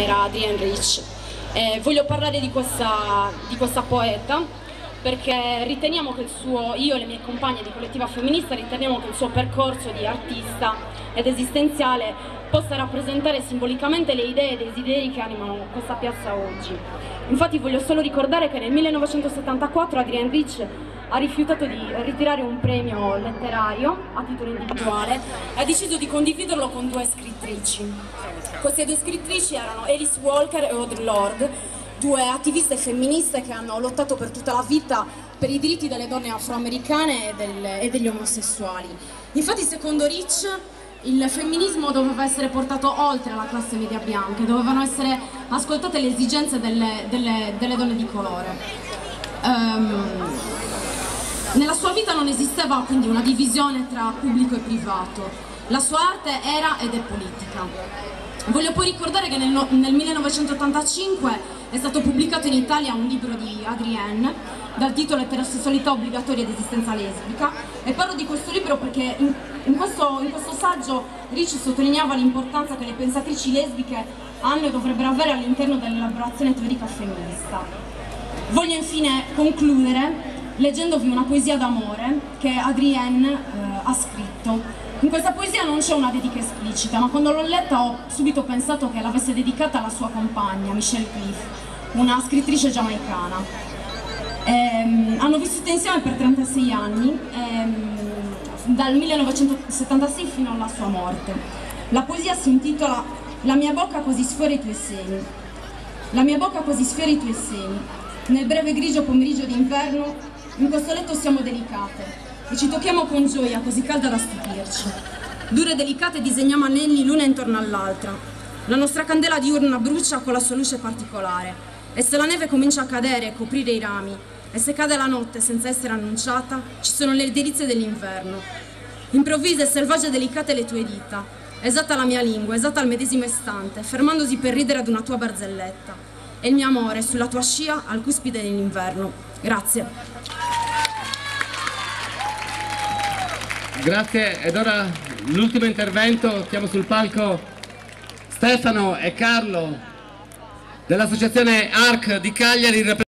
era Adrienne Rich. Voglio parlare di questa poeta perché riteniamo che io e le mie compagne di Collettiva Femminista riteniamo che il suo percorso di artista ed esistenziale possa rappresentare simbolicamente le idee e i desideri che animano questa piazza oggi. Infatti voglio solo ricordare che nel 1974 Adrienne Rich ha rifiutato di ritirare un premio letterario a titolo individuale e ha deciso di condividerlo con due scrittrici. Queste due scrittrici erano Alice Walker e Audre Lorde, due attiviste femministe che hanno lottato per tutta la vita per i diritti delle donne afroamericane e degli omosessuali. Infatti, secondo Rich, il femminismo doveva essere portato oltre la classe media bianca, dovevano essere ascoltate le esigenze delle donne di colore. Nella sua vita non esisteva quindi una divisione tra pubblico e privato, la sua arte era ed è politica. Voglio poi ricordare che nel 1985 è stato pubblicato in Italia un libro di Adrienne dal titolo Eterosessualità obbligatoria ed esistenza lesbica, e parlo di questo libro perché in questo saggio Rich sottolineava l'importanza che le pensatrici lesbiche hanno e dovrebbero avere all'interno dell'elaborazione teorica femminista. Voglio infine concludere leggendovi una poesia d'amore che Adrienne ha scritto. In questa poesia non c'è una dedica esplicita, ma quando l'ho letta ho subito pensato che l'avesse dedicata alla sua compagna, Michelle Cliff, una scrittrice giamaicana. Hanno vissuto insieme per 36 anni, dal 1976 fino alla sua morte. La poesia si intitola La mia bocca così sfiora i tuoi seni. La mia bocca così sfiora i tuoi seni. Nel breve grigio pomeriggio d'inverno, in questo letto siamo delicate e ci tocchiamo con gioia così calda da stupirci. Dure e delicate disegniamo anelli l'una intorno all'altra. La nostra candela diurna brucia con la sua luce particolare. E se la neve comincia a cadere e coprire i rami, e se cade la notte senza essere annunciata, ci sono le delizie dell'inverno. Improvvise, selvagge e delicate le tue dita, esatta la mia lingua, esatta al medesimo istante, fermandosi per ridere ad una tua barzelletta. E il mio amore sulla tua scia al cuspide dell'inverno. Grazie. Grazie, ed ora l'ultimo intervento, chiamo sul palco Stefano e Carlo dell'associazione ARC di Cagliari.